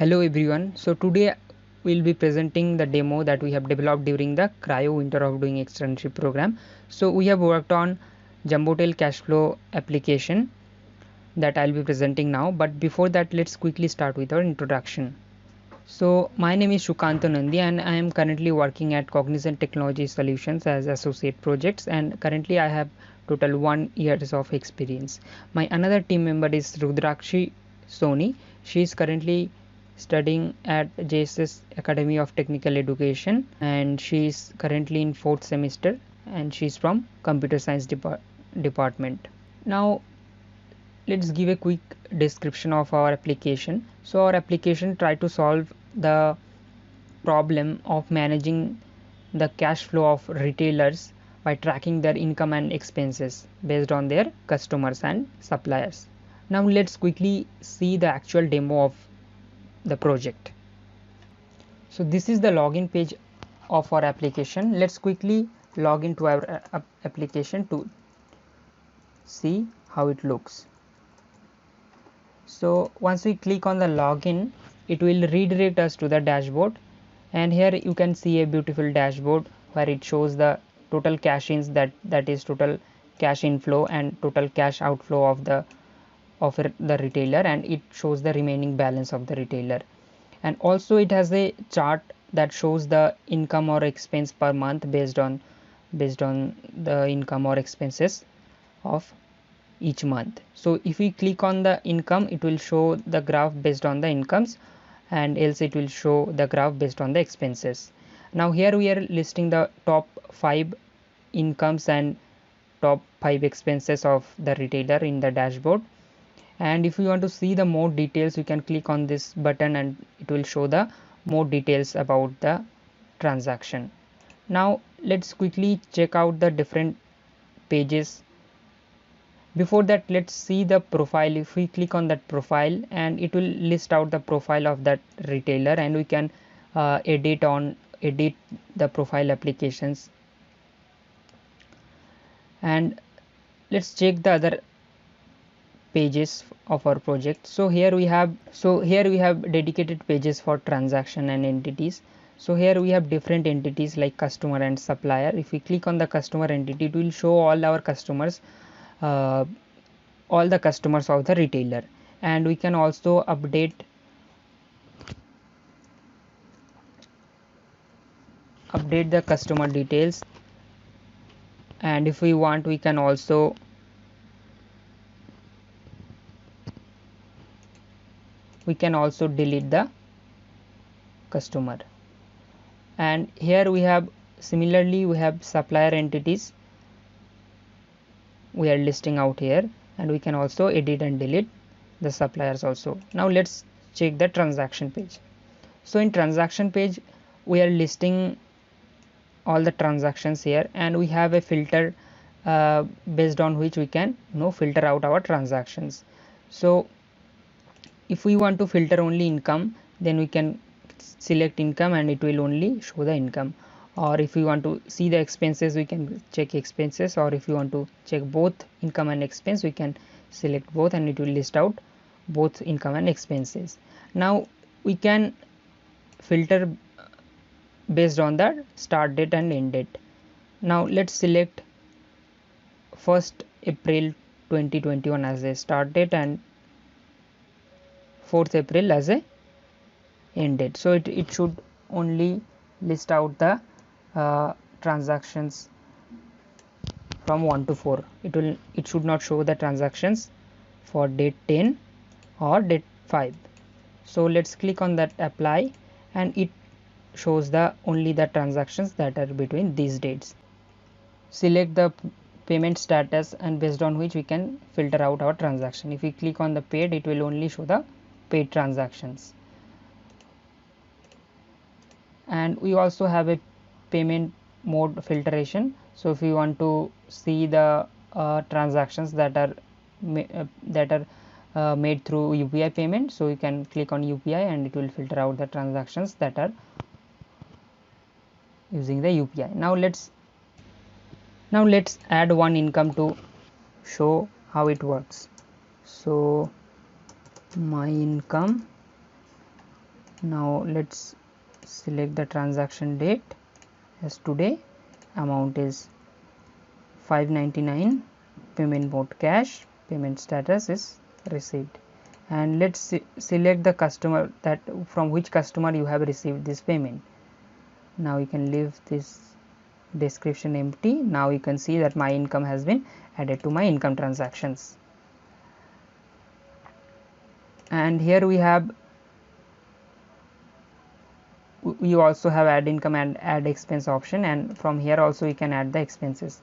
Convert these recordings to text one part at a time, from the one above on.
Hello everyone. So today we'll be presenting the demo that we have developed during the Cryo Winter of Doing externship program. So we have worked on Jumbotail cash flow application that I'll be presenting now, but before that let's quickly start with our introduction. So my name is Shukanto Nandi and I am currently working at Cognizant Technology Solutions as associate projects, and currently I have total 1 years of experience. My another team member is Rudrakshi Soni. She is currently studying at JSS Academy of Technical Education and she is currently in 4th semester and she is from Computer Science department. Now let's give a quick description of our application. So our application try to solve the problem of managing the cash flow of retailers by tracking their income and expenses based on their customers and suppliers. Now let's quickly see the actual demo of the project. So this is the login page of our application. Let's quickly log into our application to see how it looks. So once we click on the login, it will redirect us to the dashboard, and here you can see a beautiful dashboard where it shows the total cash ins, that is total cash inflow and total cash outflow of the retailer, and it shows the remaining balance of the retailer. And also it has a chart that shows the income or expense per month based on the income or expenses of each month. So if we click on the income, it will show the graph based on the incomes, and else it will show the graph based on the expenses. Now here we are listing the top 5 incomes and top 5 expenses of the retailer in the dashboard, and if you want to see the more details, you can click on this button and it will show the more details about the transaction. Now let's quickly check out the different pages. Before that, let's see the profile. If we click on that profile, and it will list out the profile of that retailer, and we can edit the profile applications. And let's check the other pages of our project. So here we have dedicated pages for transaction and entities. So here we have different entities like customer and supplier. If we click on the customer entity, it will show all our customers, all the customers of the retailer, and we can also update the customer details, and if we want, we can also delete the customer. And here we have similarly we have supplier entities we are listing out here, and we can also edit and delete the suppliers also. Now let's check the transaction page. So in transaction page, we are listing all the transactions here, and we have a filter based on which we can filter out our transactions. So if we want to filter only income, then we can select income and it will only show the income, or if we want to see the expenses, we can check expenses, or if you want to check both income and expense, we can select both and it will list out both income and expenses. Now we can filter based on the start date and end date. Now let's select 1st April 2021 as a start date and 4th April as a end date. So it should only list out the transactions from 1 to 4. It should not show the transactions for date 10 or date 5. So let's click on that apply, and it shows the only the transactions that are between these dates. Select the payment status, and based on which we can filter out our transaction. If we click on the paid, it will only show the paid transactions. And we also have a payment mode filtration. So if you want to see the transactions that are made through UPI payment, so you can click on UPI and it will filter out the transactions that are using the UPI. Now let's add one income to show how it works. So my income Now let's select the transaction date as today, amount is 599, payment mode cash, payment status is received, and let's select the customer, that from which customer you have received this payment. Now you can leave this description empty. Now you can see that my income has been added to my income transactions, and here we also have add income and add expense option, and from here also you can add the expenses,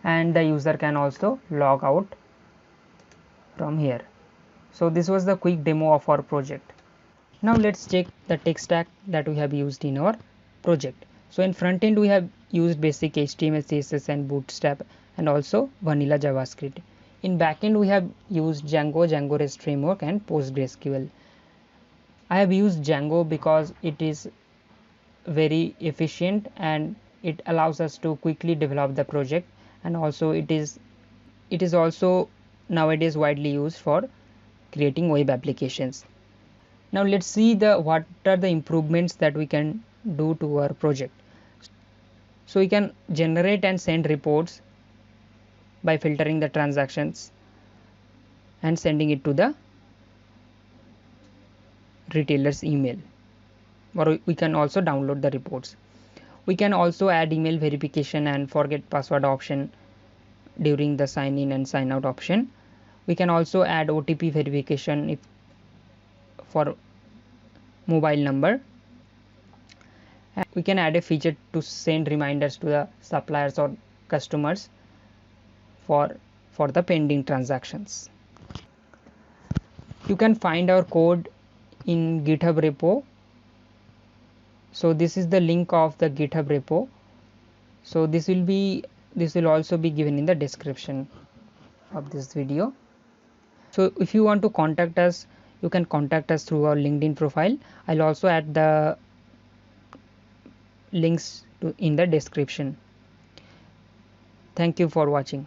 and the user can also log out from here. So this was the quick demo of our project. Now let's check the tech stack that we have used in our project. So in front end we have used basic HTML, CSS and Bootstrap, and also vanilla JavaScript. In backend we have used Django REST framework and PostgreSQL. I have used Django because it is very efficient and it allows us to quickly develop the project, and also it is also nowadays widely used for creating web applications. Now let's see what are the improvements that we can do to our project. So we can generate and send reports by filtering the transactions and sending it to the retailer's email, or we can also download the reports. We can also add email verification and forget password option during the sign in and sign out option. We can also add OTP verification for mobile number. And we can add a feature to send reminders to the suppliers or customers for the pending transactions. You can find our code in GitHub repo. So this is the link of the GitHub repo. So this will also be given in the description of this video. So if you want to contact us, you can contact us through our LinkedIn profile. I'll also add the links in the description. Thank you for watching.